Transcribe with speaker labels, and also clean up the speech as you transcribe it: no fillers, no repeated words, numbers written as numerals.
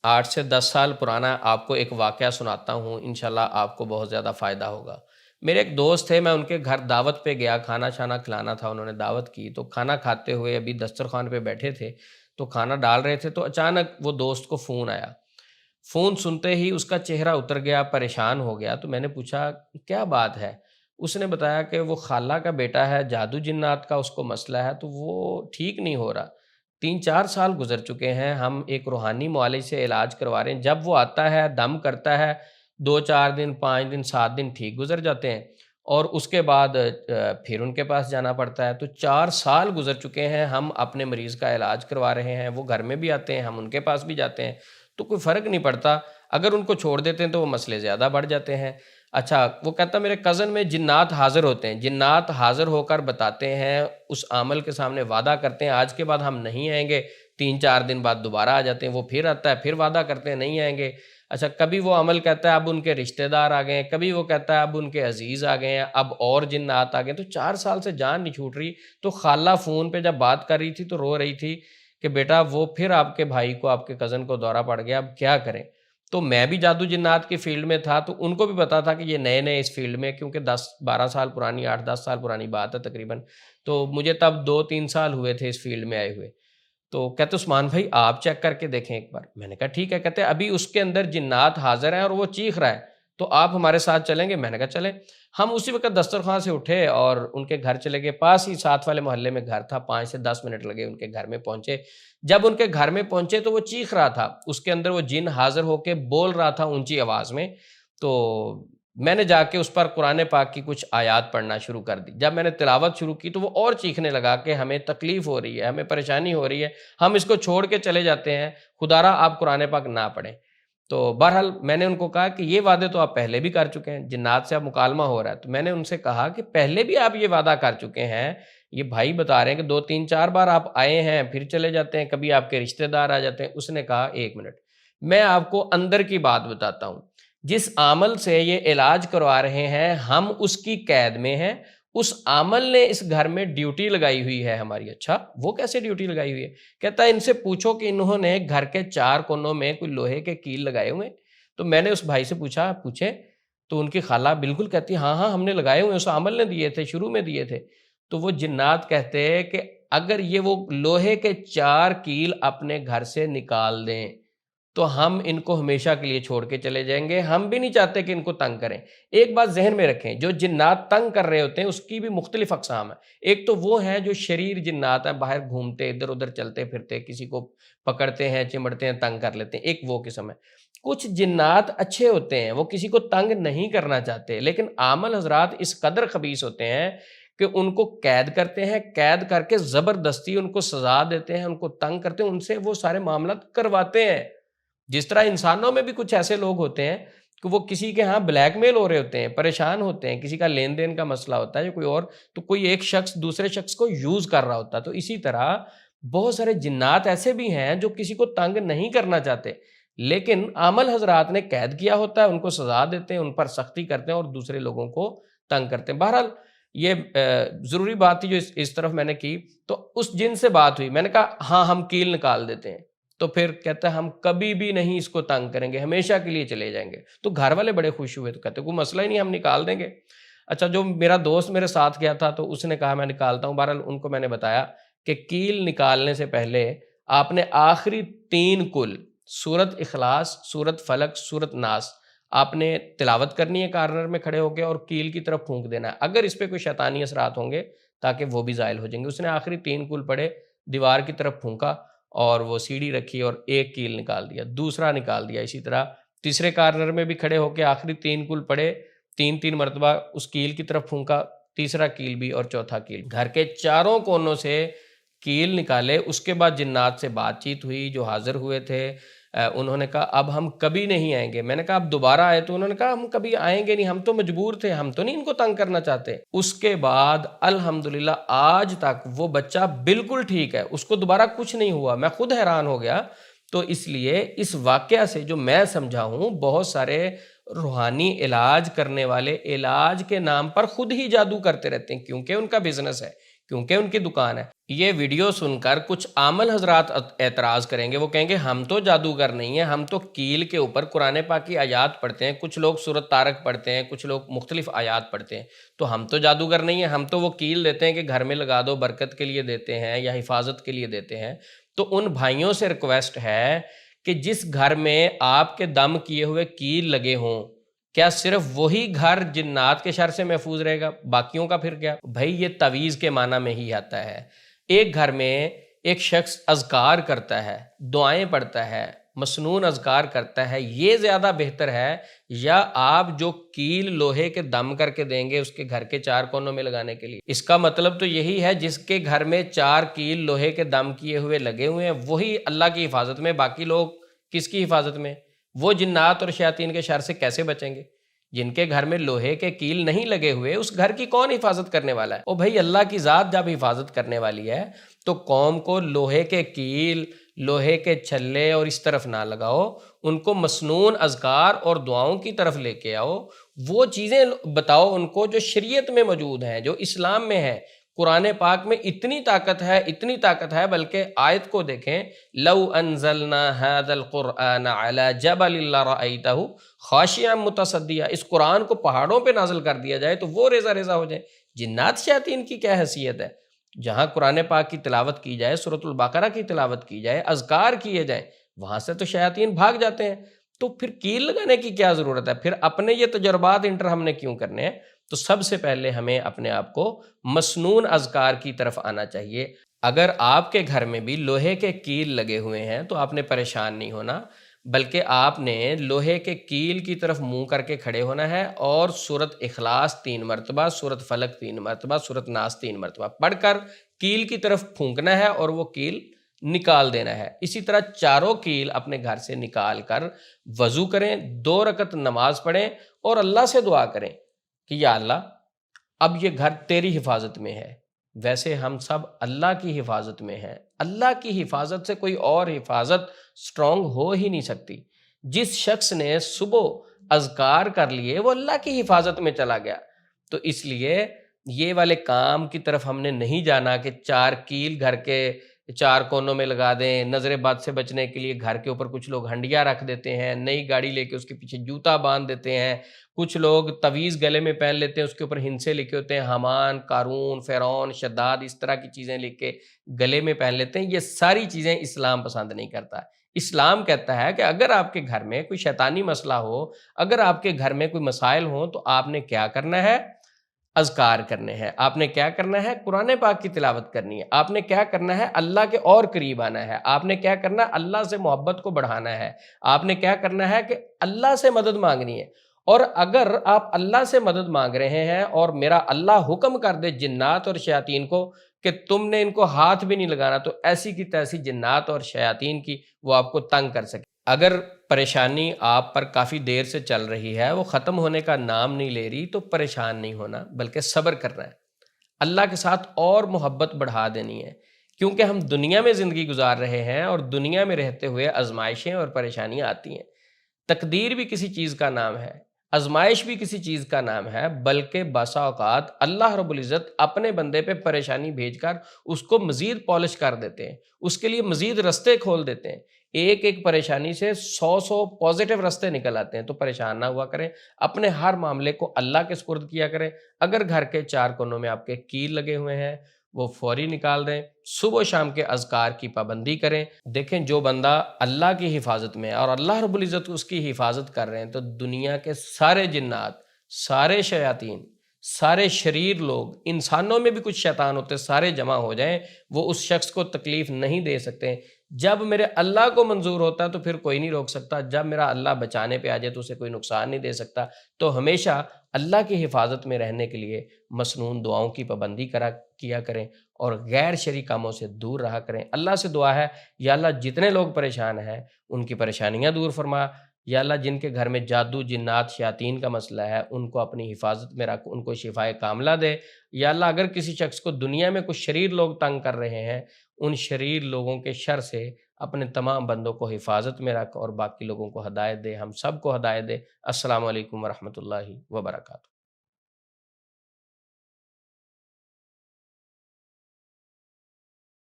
Speaker 1: 8 سے 10 سال پرانا آپ کو ایک واقعہ سناتا ہوں، انشاءاللہ آپ کو بہت زیادہ فائدہ ہوگا۔ میرے ایک دوست تھے، میں ان کے گھر دعوت پہ گیا، کھانا شانا کھلانا تھا، انہوں نے دعوت کی، تو کھانا کھاتے ہوئے ابھی دسترخوان پہ بیٹھے تھے، تو کھانا ڈال رہے تھے، تو اچانک وہ دوست کو فون آیا۔ فون سنتے ہی اس کا چہرہ اتر گیا، پریشان ہو گیا، تو میں نے پوچھا کیا بات ہے؟ اس نے بتایا کہ وہ خالہ کا بیٹا ہے، جادو جنات کا اس کو مسئلہ ہے، تو وہ ٹھیک نہیں ہو رہا۔ 3-4 سال گزر چکے ہیں، ہم ایک روحانی معالج سے علاج کروا رہے ہیں، جب وہ آتا ہے دم کرتا ہے، 2-4 دن 5 دن 7 دن ٹھیک گزر جاتے ہیں، اور اس کے بعد پھر ان کے پاس جانا پڑتا ہے۔ تو 4 سال گزر چکے ہیں، ہم اپنے مریض کا علاج کروا رہے ہیں، وہ گھر میں بھی آتے ہیں، ہم ان کے پاس بھی جاتے ہیں، تو کوئی فرق نہیں پڑتا۔ اگر ان کو چھوڑ دیتے ہیں تو وہ مسئلے زیادہ بڑھ جاتے ہیں۔ اچھا، وہ کہتا میرے کزن میں جنات حاضر ہوتے ہیں، جنات حاضر ہو کر بتاتے ہیں، اس عامل کے سامنے وعدہ کرتے ہیں آج کے بعد ہم نہیں آئیں گے، 3-4 دن بعد دوبارہ آ جاتے ہیں، وہ پھر آتا ہے، پھر وعدہ کرتے ہیں نہیں آئیں گے۔ اچھا، کبھی وہ عمل کہتا ہے اب ان کے رشتہ دار آ گئے ہیں، کبھی وہ کہتا ہے اب ان کے عزیز آ گئے ہیں، اب اور جنات آ گئے ہیں، تو 4 سال سے جان نہیں چھوٹ رہی۔ تو خالہ فون پہ جب بات کر رہی تھی تو رو رہی تھی کہ بیٹا وہ پھر آپ کے بھائی کو، آپ کے کزن کو دورہ پڑ گیا، اب کیا کریں؟ تو میں بھی جادو جنات کی فیلڈ میں تھا، تو ان کو بھی پتا تھا کہ یہ نئے نئے اس فیلڈ میں، کیونکہ 10-12 سال پرانی، 8-10 سال پرانی بات ہے تقریباً، تو مجھے تب 2-3 سال ہوئے تھے اس فیلڈ میں آئے ہوئے۔ تو کہتے عثمان بھائی آپ چیک کر کے دیکھیں ایک بار۔ میں نے کہا ٹھیک ہے۔ کہتے ابھی اس کے اندر جنات حاضر ہیں اور وہ چیخ رہا ہے، تو آپ ہمارے ساتھ چلیں گے؟ میں نے کہا چلیں۔ ہم اسی وقت دسترخوان سے اٹھے اور ان کے گھر چلے گئے، پاس ہی ساتھ والے محلے میں گھر تھا، 5 سے 10 منٹ لگے ان کے گھر میں پہنچے۔ جب ان کے گھر میں پہنچے تو وہ چیخ رہا تھا، اس کے اندر وہ جن حاضر ہو کے بول رہا تھا اونچی آواز میں۔ تو میں نے جا کے اس پر قرآن پاک کی کچھ آیات پڑھنا شروع کر دی۔ جب میں نے تلاوت شروع کی تو وہ اور چیخنے لگا کہ ہمیں تکلیف ہو رہی ہے، ہمیں پریشانی ہو رہی ہے، ہم اس کو چھوڑ کے چلے جاتے ہیں، خدا را آپ قرآن پاک نہ پڑھیں۔ تو بہرحال میں نے ان کو کہا کہ یہ وعدے تو آپ پہلے بھی کر چکے ہیں، جنات سے اب مکالمہ ہو رہا ہے۔ تو میں نے ان سے کہا کہ پہلے بھی آپ یہ وعدہ کر چکے ہیں، یہ بھائی بتا رہے ہیں کہ 2-3-4 بار آپ آئے ہیں پھر چلے جاتے ہیں، کبھی آپ کے رشتہ دار آ جاتے ہیں۔ اس نے کہا ایک منٹ، میں آپ کو اندر کی بات بتاتا ہوں، جس عامل سے یہ علاج کروا رہے ہیں ہم اس کی قید میں ہیں، اس عامل نے اس گھر میں ڈیوٹی لگائی ہوئی ہے ہماری۔ اچھا، وہ کیسے ڈیوٹی لگائی ہوئی ہے؟ کہتا ہے ان سے پوچھو کہ انہوں نے گھر کے 4 کونوں میں کوئی لوہے کے کیل لگائے ہوئے ہیں۔ تو میں نے اس بھائی سے پوچھا پوچھے؟ تو ان کی خالہ بالکل کہتی ہاں ہاں ہم نے لگائے ہوئے ہیں، اس عامل نے دیے تھے، شروع میں دیے تھے۔ تو وہ جنات کہتے ہیں کہ اگر یہ وہ لوہے کے 4 کیل اپنے گھر سے نکال دیں تو ہم ان کو ہمیشہ کے لیے چھوڑ کے چلے جائیں گے، ہم بھی نہیں چاہتے کہ ان کو تنگ کریں۔ ایک بات ذہن میں رکھیں، جو جنات تنگ کر رہے ہوتے ہیں اس کی بھی مختلف اقسام ہیں۔ ایک تو وہ ہیں جو شریر جنات ہیں، باہر گھومتے ادھر ادھر چلتے پھرتے، کسی کو پکڑتے ہیں، چمڑتے ہیں، تنگ کر لیتے ہیں، ایک وہ قسم ہے۔ کچھ جنات اچھے ہوتے ہیں، وہ کسی کو تنگ نہیں کرنا چاہتے، لیکن عامل حضرات اس قدر خبیث ہوتے ہیں کہ ان کو قید کرتے ہیں، قید کر کے زبردستی ان کو سزا دیتے ہیں، ان کو تنگ کرتے ہیں، ان سے وہ سارے معاملات کرواتے ہیں۔ جس طرح انسانوں میں بھی کچھ ایسے لوگ ہوتے ہیں کہ وہ کسی کے ہاں بلیک میل ہو رہے ہوتے ہیں، پریشان ہوتے ہیں، کسی کا لین دین کا مسئلہ ہوتا ہے یا کوئی اور، تو کوئی ایک شخص دوسرے شخص کو یوز کر رہا ہوتا ہے۔ تو اسی طرح بہت سارے جنات ایسے بھی ہیں جو کسی کو تنگ نہیں کرنا چاہتے، لیکن عامل حضرات نے قید کیا ہوتا ہے، ان کو سزا دیتے ہیں، ان پر سختی کرتے ہیں اور دوسرے لوگوں کو تنگ کرتے ہیں۔ بہرحال یہ ضروری بات تھی جو اس طرف میں نے کی۔ تو اس جن سے بات ہوئی، میں نے کہا ہاں ہم کیل نکال دیتے ہیں۔ تو پھر کہتا ہے ہم کبھی بھی نہیں اس کو تنگ کریں گے، ہمیشہ کے لیے چلے جائیں گے۔ تو گھر والے بڑے خوش ہوئے، تو کہتے کوئی مسئلہ ہی نہیں، ہم نکال دیں گے۔ اچھا، جو میرا دوست میرے ساتھ گیا تھا تو اس نے کہا میں نکالتا ہوں۔ بہرحال ان کو میں نے بتایا کہ کیل نکالنے سے پہلے آپ نے آخری 3 کل، سورت اخلاص، سورت فلق، سورت ناس، آپ نے تلاوت کرنی ہے کارنر میں کھڑے ہو کے، اور کیل کی طرف پھونک دینا ہے، اگر اس پہ کوئی شیطانی اثرات ہوں گے تاکہ وہ بھی زائل ہو جائیں گے۔ اس نے آخری 3 کل پڑھے، دیوار کی طرف پھونکا اور وہ سیڑھی رکھی اور ایک کیل نکال دیا، دوسرا نکال دیا، اسی طرح تیسرے کارنر میں بھی کھڑے ہو کے آخری 3 کل پڑھے، 3 مرتبہ اس کیل کی طرف پھونکا، تیسرا کیل بھی اور چوتھا کیل۔ گھر کے چاروں کونوں سے کیل نکالے۔ اس کے بعد جنات سے بات چیت ہوئی جو حاضر ہوئے تھے، انہوں نے کہا اب ہم کبھی نہیں آئیں گے۔ میں نے کہا اب دوبارہ آئے؟ تو انہوں نے کہا ہم کبھی آئیں گے نہیں، ہم تو مجبور تھے، ہم تو نہیں ان کو تنگ کرنا چاہتے۔ اس کے بعد الحمدللہ آج تک وہ بچہ بالکل ٹھیک ہے، اس کو دوبارہ کچھ نہیں ہوا۔ میں خود حیران ہو گیا۔ تو اس لیے اس واقعہ سے جو میں سمجھا ہوں، بہت سارے روحانی علاج کرنے والے علاج کے نام پر خود ہی جادو کرتے رہتے ہیں، کیونکہ ان کا بزنس ہے، کیونکہ ان کی دکان ہے۔ یہ ویڈیو سن کر کچھ عامل حضرات اعتراض کریں گے، وہ کہیں گے ہم تو جادوگر نہیں ہیں، ہم تو کیل کے اوپر قرآن پاک کی آیات پڑھتے ہیں، کچھ لوگ سورۃ طارق پڑھتے ہیں، کچھ لوگ مختلف آیات پڑھتے ہیں، تو ہم تو جادوگر نہیں ہیں، ہم تو وہ کیل دیتے ہیں کہ گھر میں لگا دو، برکت کے لیے دیتے ہیں یا حفاظت کے لیے دیتے ہیں۔ تو ان بھائیوں سے ریکویسٹ ہے کہ جس گھر میں آپ کے دم کیے ہوئے کیل لگے ہوں، کیا صرف وہی گھر جنات کے شر سے محفوظ رہے گا؟ باقیوں کا پھر کیا؟ بھائی یہ تعویذ کے معنی میں ہی آتا ہے۔ ایک گھر میں ایک شخص اذکار کرتا ہے، دعائیں پڑھتا ہے، مسنون اذکار کرتا ہے، یہ زیادہ بہتر ہے یا آپ جو کیل لوہے کے دم کر کے دیں گے اس کے گھر کے چار کونوں میں لگانے کے لیے؟ اس کا مطلب تو یہی ہے جس کے گھر میں چار کیل لوہے کے دم کیے ہوئے لگے ہوئے ہیں وہی اللہ کی حفاظت میں، باقی لوگ کس کی حفاظت میں؟ وہ جنات اور شیاطین کے شر سے کیسے بچیں گے؟ جن کے گھر میں لوہے کے کیل نہیں لگے ہوئے اس گھر کی کون حفاظت کرنے والا ہے؟ او بھائی اللہ کی ذات جب حفاظت کرنے والی ہے تو قوم کو لوہے کے کیل، لوہے کے چھلے اور اس طرف نہ لگاؤ، ان کو مسنون اذکار اور دعاؤں کی طرف لے کے آؤ، وہ چیزیں بتاؤ ان کو جو شریعت میں موجود ہیں، جو اسلام میں ہے۔ قرآن پاک میں اتنی طاقت ہے، اتنی طاقت ہے، بلکہ آیت کو دیکھیں، لو انزلنا هذا القرآن على جبل لرأيته خاشعا متصدیا، اس قرآن کو پہاڑوں پہ نازل کر دیا جائے تو وہ ریزہ ریزہ ہو جائیں۔ جنات شیاطین کی کیا حیثیت ہے؟ جہاں قرآن پاک کی تلاوت کی جائے، سورۃ البقرہ کی تلاوت کی جائے، اذکار کیے جائیں، وہاں سے تو شیاطین بھاگ جاتے ہیں۔ تو پھر کیل لگانے کی کیا ضرورت ہے؟ پھر اپنے یہ تجربات انٹر ہم نے کیوں کرنے ہیں؟ تو سب سے پہلے ہمیں اپنے آپ کو مسنون اذکار کی طرف آنا چاہیے۔ اگر آپ کے گھر میں بھی لوہے کے کیل لگے ہوئے ہیں تو آپ نے پریشان نہیں ہونا، بلکہ آپ نے لوہے کے کیل کی طرف منہ کر کے کھڑے ہونا ہے اور سورۃ اخلاص 3 مرتبہ، سورۃ فلق 3 مرتبہ، سورۃ ناس 3 مرتبہ پڑھ کر کیل کی طرف پھونکنا ہے اور وہ کیل نکال دینا ہے۔ اسی طرح چاروں کیل اپنے گھر سے نکال کر وضو کریں، 2 رکعت نماز پڑھیں اور اللہ سے دعا کریں کہ یا اللہ اب یہ گھر تیری حفاظت میں ہے۔ ویسے ہم سب اللہ کی حفاظت میں ہیں، اللہ کی حفاظت سے کوئی اور حفاظت سٹرونگ ہو ہی نہیں سکتی۔ جس شخص نے صبح اذکار کر لیے وہ اللہ کی حفاظت میں چلا گیا۔ تو اس لیے یہ والے کام کی طرف ہم نے نہیں جانا کہ 4 کیل گھر کے 4 کونوں میں لگا دیں۔ نظر بد سے بچنے کے لیے گھر کے اوپر کچھ لوگ ہنڈیاں رکھ دیتے ہیں، نئی گاڑی لے کے اس کے پیچھے جوتا باندھ دیتے ہیں، کچھ لوگ تعویذ گلے میں پہن لیتے ہیں، اس کے اوپر ہندسے لکھے ہوتے ہیں، حامان، قارون، فرعون، شداد، اس طرح کی چیزیں لکھ کے گلے میں پہن لیتے ہیں۔ یہ ساری چیزیں اسلام پسند نہیں کرتا۔ اسلام کہتا ہے کہ اگر آپ کے گھر میں کوئی شیطانی مسئلہ ہو، اگر آپ کے گھر میں کوئی مسائل ہوں تو آپ نے کیا کرنا ہے؟ اذکار کرنے ہیں۔ آپ نے کیا کرنا ہے؟ قرآن پاک کی تلاوت کرنی ہے۔ آپ نے کیا کرنا ہے؟ اللہ کے اور قریب آنا ہے۔ آپ نے کیا کرنا ہے؟ اللہ سے محبت کو بڑھانا ہے۔ آپ نے کیا کرنا ہے کہ اللہ سے مدد مانگنی ہے۔ اور اگر آپ اللہ سے مدد مانگ رہے ہیں اور میرا اللہ حکم کر دے جنات اور شیاطین کو کہ تم نے ان کو ہاتھ بھی نہیں لگانا، تو ایسی کی تیسی جنات اور شیاطین کی وہ آپ کو تنگ کر سکے۔ اگر پریشانی آپ پر کافی دیر سے چل رہی ہے، وہ ختم ہونے کا نام نہیں لے رہی، تو پریشان نہیں ہونا بلکہ صبر کرنا ہے، اللہ کے ساتھ اور محبت بڑھا دینی ہے، کیونکہ ہم دنیا میں زندگی گزار رہے ہیں اور دنیا میں رہتے ہوئے آزمائشیں اور پریشانیاں آتی ہیں۔ تقدیر بھی کسی چیز کا نام ہے، آزمائش بھی کسی چیز کا نام ہے، بلکہ بسا اوقات اللہ رب العزت اپنے بندے پہ پریشانی بھیج کر اس کو مزید پالش کر دیتے ہیں، اس کے لیے مزید رستے کھول دیتے ہیں۔ ایک ایک پریشانی سے 100 پازیٹیو رستے نکل آتے ہیں۔ تو پریشان نہ ہوا کریں، اپنے ہر معاملے کو اللہ کے سپرد کیا کریں۔ اگر گھر کے 4 کونوں میں آپ کے کیل لگے ہوئے ہیں وہ فوری نکال دیں، صبح و شام کے اذکار کی پابندی کریں۔ دیکھیں جو بندہ اللہ کی حفاظت میں ہے اور اللہ رب العزت اس کی حفاظت کر رہے ہیں، تو دنیا کے سارے جنات، سارے شیاطین، سارے شریر لوگ، انسانوں میں بھی کچھ شیطان ہوتے، سارے جمع ہو جائیں، وہ اس شخص کو تکلیف نہیں دے سکتے۔ جب میرے اللہ کو منظور ہوتا ہے تو پھر کوئی نہیں روک سکتا، جب میرا اللہ بچانے پہ آ جائے تو اسے کوئی نقصان نہیں دے سکتا۔ تو ہمیشہ اللہ کی حفاظت میں رہنے کے لیے مسنون دعاؤں کی پابندی کیا کریں اور غیر شرعی کاموں سے دور رہا کریں۔ اللہ سے دعا ہے یا اللہ جتنے لوگ پریشان ہیں ان کی پریشانیاں دور فرما، یا اللہ جن کے گھر میں جادو، جنات، شیاطین کا مسئلہ ہے ان کو اپنی حفاظت میں رکھ، ان کو شفائے کاملہ دے۔ یا اللہ اگر کسی شخص کو دنیا میں کچھ شریر لوگ تنگ کر رہے ہیں، ان شریر لوگوں کے شر سے اپنے تمام بندوں کو حفاظت میں رکھ اور باقی لوگوں کو ہدایت دے، ہم سب کو ہدایت دے۔ السلام علیکم ورحمۃ اللہ وبرکاتہ۔